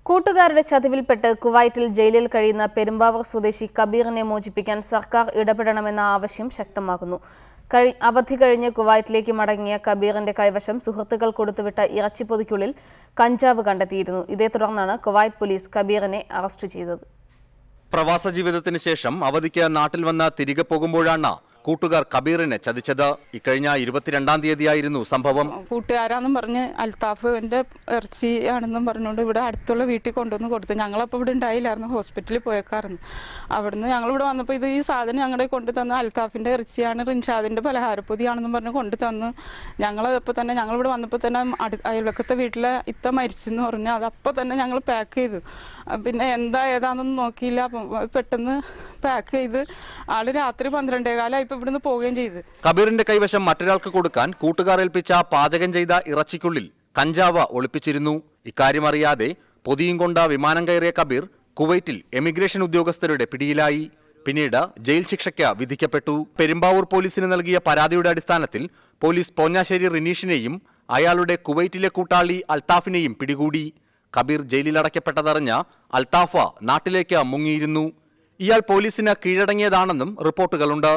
കൂട്ടുകാരുടെ ചതിവിൽപ്പെട്ട് കുവൈറ്റിൽ ജയിലിൽ കഴിയുന്ന പെരുമ്പാവൂർ സ്വദേശി കബീറിനെ മോചിപ്പിക്കാൻ സർക്കാർ ഇടപെടണമെന്ന ആവശ്യം ശക്തമാകുന്നു. അവധി കഴിഞ്ഞ് കുവൈറ്റിലേക്ക് മടങ്ങിയ കബീറിന്റെ കൈവശം സുഹൃത്തുക്കൾ കൊടുത്തുവിട്ട ഇറച്ചിപ്പൊതിക്കുള്ളിൽ കഞ്ചാവ് കണ്ടെത്തിയിരുന്നു. ഇതേ തുടർന്നാണ് കുവൈറ്റ് പോലീസ് കബീറിനെ അറസ്റ്റ് ചെയ്തത്. പ്രവാസ ജീവിതത്തിന് ശേഷം അവധിക്ക് നാട്ടിൽ വന്ന് തിരികെ പോകുമ്പോഴാണ് കൂട്ടുകാർ കബീറിനെ ചതിച്ചത്. ഇക്കഴിഞ്ഞ 22-ാം തീയതിയായിരുന്നു സംഭവം. കൂട്ടുകാരാന്നും പറഞ്ഞ് അൽത്താഫിന്റെ ഇറച്ചി ആണെന്നും പറഞ്ഞുകൊണ്ട് ഇവിടെ അടുത്തുള്ള വീട്ടിൽ കൊണ്ടുവന്ന് കൊടുത്തു. ഞങ്ങളപ്പോൾ ഇവിടെ ഉണ്ടായില്ലായിരുന്നു, ഹോസ്പിറ്റലിൽ പോയേക്കായിരുന്നു. അവിടുന്ന് ഞങ്ങളിവിടെ വന്നപ്പോൾ ഈ സാധനം ഞങ്ങളുടെ കൊണ്ടു തന്ന അൽത്താഫിന്റെ ഇറച്ചിയാണ്, റിൻഷാദിന്റെ പലഹാരപ്പൊതിയാണെന്നും പറഞ്ഞ് കൊണ്ടു തന്ന് ഞങ്ങളപ്പോൾ തന്നെ ഞങ്ങളിവിടെ വന്നപ്പോൾ തന്നെ അയൽവക്കത്തെ വീട്ടിലെ ഇത്ത മരിച്ചെന്ന് പറഞ്ഞു. അതപ്പോൾ തന്നെ ഞങ്ങൾ പാക്ക് ചെയ്തു. പിന്നെ ഏതാണെന്നൊന്നും നോക്കിയില്ല. പെട്ടെന്ന് പാക്ക് ചെയ്ത് ആള് രാത്രി 12:15 ഇവിടുന്ന് പോവുകയും ചെയ്തു. കബീറിന്റെ കൈവശം മറ്റൊരാൾക്ക് കൊടുക്കാൻ കൂട്ടുകാർ ഏൽപ്പിച്ച പാചകം ചെയ്ത ഇറച്ചിക്കുള്ളിൽ കഞ്ചാവ് ഒളിപ്പിച്ചിരുന്നു. ഇക്കാര്യം അറിയാതെ പൊതിയും കൊണ്ട വിമാനം കയറിയ കബീർ കുവൈറ്റിൽ എമിഗ്രേഷൻ ഉദ്യോഗസ്ഥരുടെ പിടിയിലായി. പിന്നീട് ജയിൽ ശിക്ഷയ്ക്ക് വിധിക്കപ്പെട്ടു. പെരുമ്പാവൂർ പോലീസിന് നൽകിയ പരാതിയുടെ അടിസ്ഥാനത്തിൽ പോലീസ് പോഞ്ഞാശ്ശേരി റിനീഷിനെയും അയാളുടെ കുവൈറ്റിലെ കൂട്ടാളി അൽത്താഫിനെയും പിടികൂടി. കബീർ ജയിലിലടയ്ക്കപ്പെട്ടതറിഞ്ഞ അൽത്താഫ നാട്ടിലേക്ക് മുങ്ങിയിരുന്നു. ഇയാൾ പോലീസിന് കീഴടങ്ങിയതാണെന്നും റിപ്പോർട്ടുകളുണ്ട്.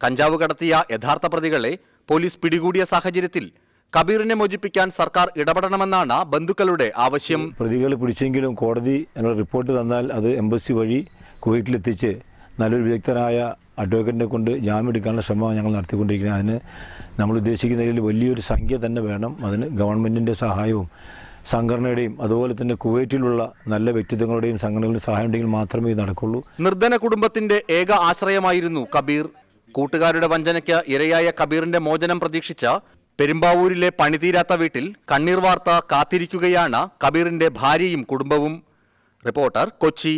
കഞ്ചാവ് കടത്തിയ യഥാർത്ഥ പ്രതികളെ പോലീസ് പിടികൂടിയ സാഹചര്യത്തിൽ കബീറിനെ മോചിപ്പിക്കാൻ സർക്കാർ ഇടപെടണമെന്നാണ് ബന്ധുക്കളുടെ ആവശ്യം. പ്രതികളെ പിടിച്ചെങ്കിലും കോടതി റിപ്പോർട്ട് തന്നാൽ അത് എംബസി വഴി കുവൈറ്റിലെത്തിച്ച് നല്ലൊരു വിദഗ്ധനായ അഡ്വക്കേറ്റിനെ കൊണ്ട് ജാമ്യം എടുക്കാനുള്ള ശ്രമം ഞങ്ങൾ നടത്തിക്കൊണ്ടിരിക്കുന്നത്. അതിന് നമ്മൾ ഉദ്ദേശിക്കുന്നതിൽ വലിയൊരു സംഖ്യ തന്നെ വേണം. അതിന് ഗവൺമെൻറ്റിൻ്റെ സഹായവും സംഘടനയുടെയും അതുപോലെ തന്നെ കുവൈറ്റിലുള്ള നല്ല വ്യക്തിത്വങ്ങളുടെയും സംഘടനകളുടെ സഹായം ഉണ്ടെങ്കിൽ മാത്രമേ ഇത് നടക്കുള്ളൂ. നിർധന കുടുംബത്തിന്റെ ഏക ആശ്രയമായിരുന്നു കബീർ. കൂട്ടുകാരുടെ വഞ്ചനയ്ക്ക് ഇരയായ കബീറിന്റെ മോചനം പ്രതീക്ഷിച്ച പെരുമ്പാവൂരിലെ പണിതീരാത്ത വീട്ടിൽ കണ്ണീർ വാർത്ത കാത്തിരിക്കുകയാണ് കബീറിന്റെ ഭാര്യയും കുടുംബവും. റിപ്പോർട്ടർ, കൊച്ചി.